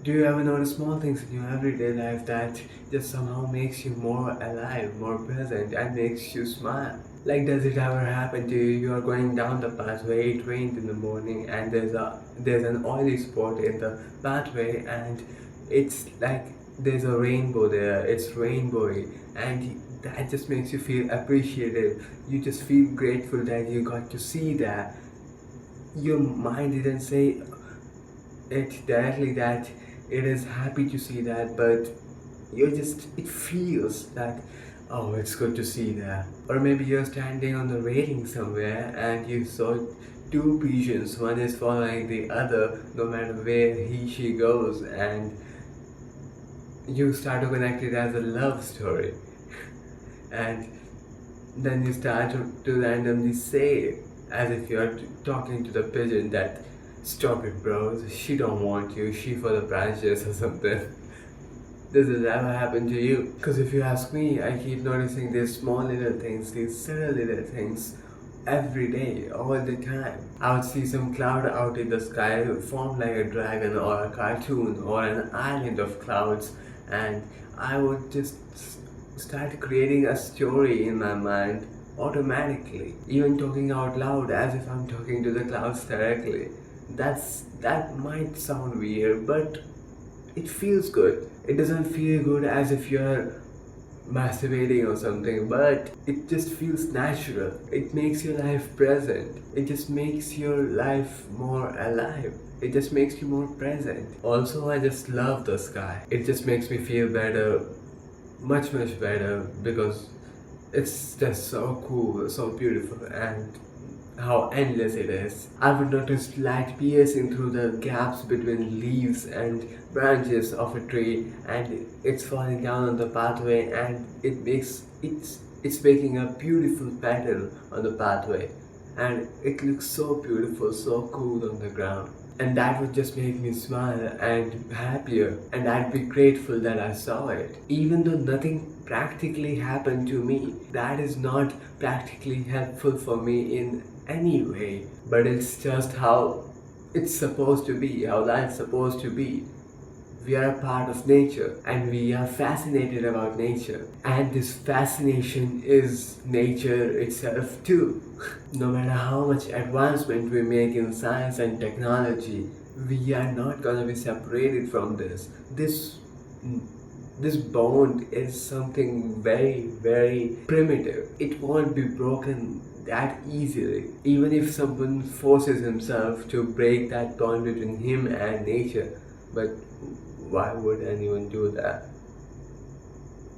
Do you ever notice small things in your everyday life that just somehow makes you more alive, more present, and makes you smile? Like, does it ever happen to you? You are going down the pathway, it rained in the morning, and there's an oily spot in the pathway, and it's like there's a rainbow there. It's rainbowy, and that just makes you feel appreciative. You just feel grateful that you got to see that. Your mind didn't say it directly that it is happy to see that, but it feels that, oh, it's good to see that. Or maybe you're standing on the railing somewhere and you saw two pigeons, one is following the other no matter where she goes, and you start to connect it as a love story. And then you start to randomly say, as if you're talking to the pigeon, that stop it, bro, she don't want you, she for the branches or something. Does it ever happen to you? Because if you ask me, I keep noticing these small little things, these subtle little things every day, all the time. I would see some cloud out in the sky form like a dragon or a cartoon or an island of clouds, and I would just start creating a story in my mind automatically, even talking out loud as if I'm talking to the clouds directly. That might sound weird, but it feels good. It doesn't feel good as if you're masturbating or something, but it just feels natural. It makes your life present. It just makes your life more alive. It just makes you more present. Also, I just love the sky. It just makes me feel better, much better, because it's just so cool, so beautiful, and how endless it is. I would notice light piercing through the gaps between leaves and branches of a tree, and it's falling down on the pathway, and it's making a beautiful pattern on the pathway, and it looks so beautiful, so cool on the ground. And that would just make me smile and happier, and I'd be grateful that I saw it. Even though nothing practically happened to me, that is not practically helpful for me in any way, but it's just how it's supposed to be, how life's supposed to be. We are a part of nature and we are fascinated about nature, and this fascination is nature itself too. No matter how much advancement we make in science and technology, we are not gonna be separated from this. This bond is something very primitive. It won't be broken that easily. Even if someone forces himself to break that bond between him and nature, but why would anyone do that?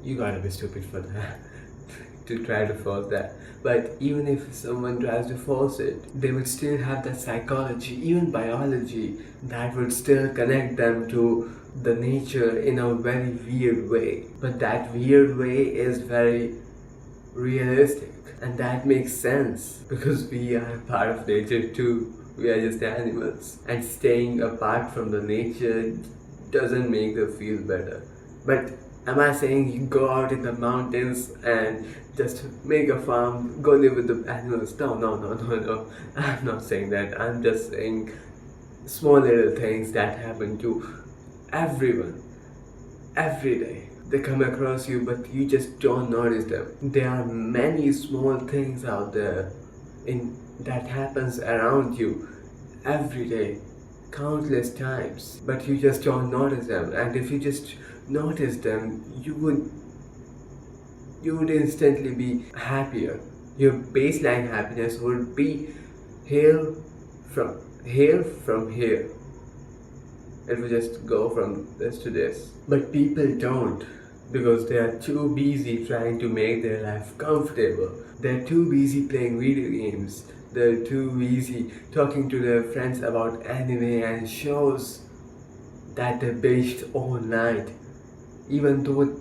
You gotta be stupid for that. To try to force that. But even if someone tries to force it, they would still have that psychology, even biology, that would still connect them to the nature in a very weird way. But that weird way is very realistic, and that makes sense because we are part of nature too. We are just animals, and staying apart from the nature doesn't make them feel better. But am I saying you go out in the mountains and just make a farm, go live with the animals? No. I'm not saying that. I'm just saying small little things that happen to everyone every day. They come across you, but you just don't notice them. There are many small things out there in that happens around you every day, countless times, but you just don't notice them. And if you just notice them, you would instantly be happier. Your baseline happiness would be hail from here. It will just go from this to this. But people don't, because they are too busy trying to make their life comfortable. They're too busy playing video games. They're too busy talking to their friends about anime and shows that they binged all night, even though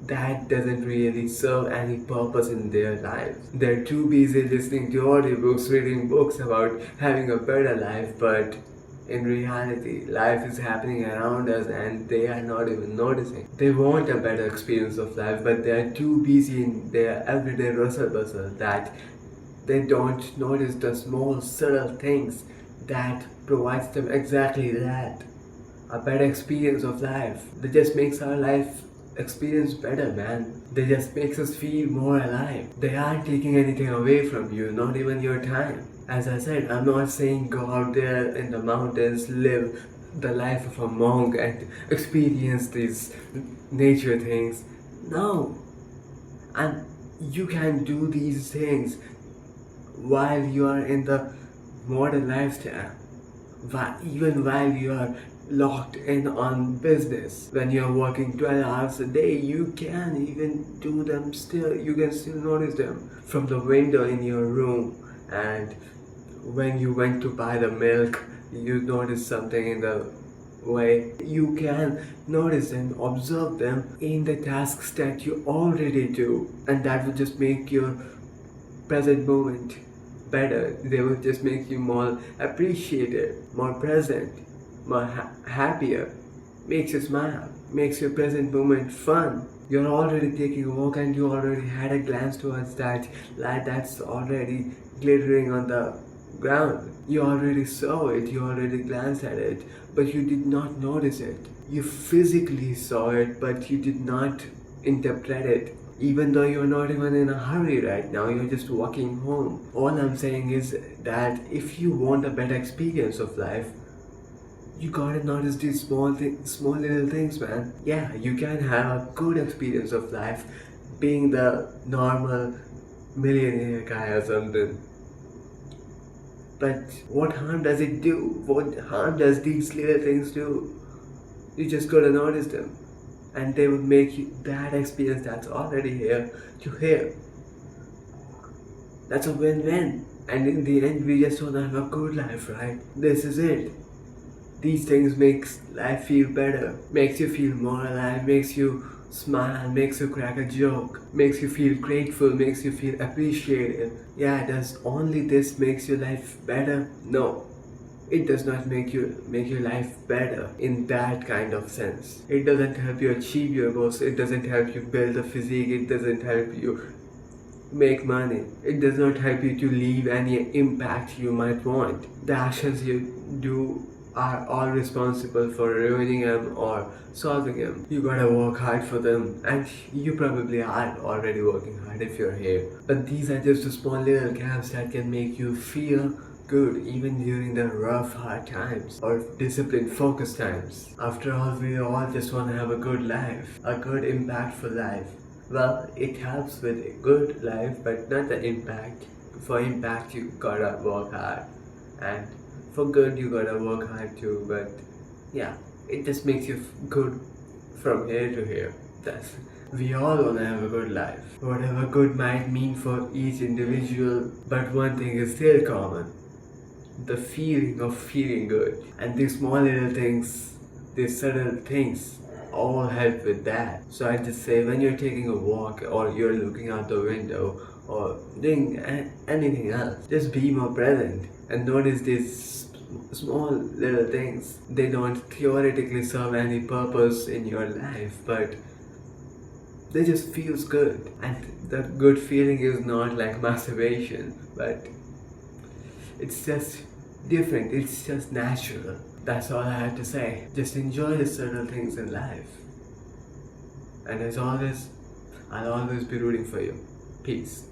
that doesn't really serve any purpose in their lives. They're too busy listening to audiobooks, reading books about having a better life, but in reality, life is happening around us and they are not even noticing. They want a better experience of life, but they are too busy in their everyday rustle bustle that they don't notice the small subtle things that provides them exactly that. a better experience of life. That just makes our life experience better, man. They just makes us feel more alive. They aren't taking anything away from you, not even your time. As I said, I'm not saying go out there in the mountains, live the life of a monk and experience these nature things. No. And you can do these things while you are in the modern lifestyle, even while you are locked in on business. When you're working 12 hours a day, you can even do them still. You can still notice them from the window in your room. And when you went to buy the milk, you notice something in the way. You can notice them, observe them in the tasks that you already do, and that will just make your present moment better. They will just make you more appreciative, more present, more happier, makes you smile, makes your present moment fun. You're already taking a walk and you already had a glance towards that light that's already glittering on the ground. You already saw it, you already glanced at it, but you did not notice it. You physically saw it, but you did not interpret it. Even though you're not even in a hurry right now, you're just walking home. All I'm saying is that if you want a better experience of life, you gotta notice these small little things, man. Yeah, you can have a good experience of life being the normal millionaire guy or something. But what harm does it do? What harm does these little things do? You just gotta notice them. And they would make you that experience that's already here to here. That's a win-win. And in the end, we just wanna have a good life, right? This is it. These things makes life feel better, makes you feel more alive, makes you smile, makes you crack a joke, makes you feel grateful, makes you feel appreciated. Yeah, does only this makes your life better? No. It does not make your life better in that kind of sense. It doesn't help you achieve your goals, it doesn't help you build a physique, it doesn't help you make money. It does not help you to leave any impact you might want. The actions you do are all responsible for ruining them or solving them. You gotta work hard for them, and you probably are already working hard if you're here. But these are just small little gaps that can make you feel good even during the rough hard times or disciplined focused times. After all, we all just want to have a good life, a good impactful life. Well, it helps with a good life, but not the impact. For impact, you gotta work hard, and for good, you gotta work hard too. But yeah, it just makes you good from here to here. That's we all wanna have a good life. Whatever good might mean for each individual, but one thing is still common: the feeling of feeling good. And these small little things, these subtle things, all help with that. So I just say, when you're taking a walk or you're looking out the window or doing anything else, just be more present and notice these small little things. They don't theoretically serve any purpose in your life, but they just feels good. And that good feeling is not like masturbation, but it's just different, it's just natural. That's all I have to say. Just enjoy the subtle things in life. And as always, I'll always be rooting for you. Peace.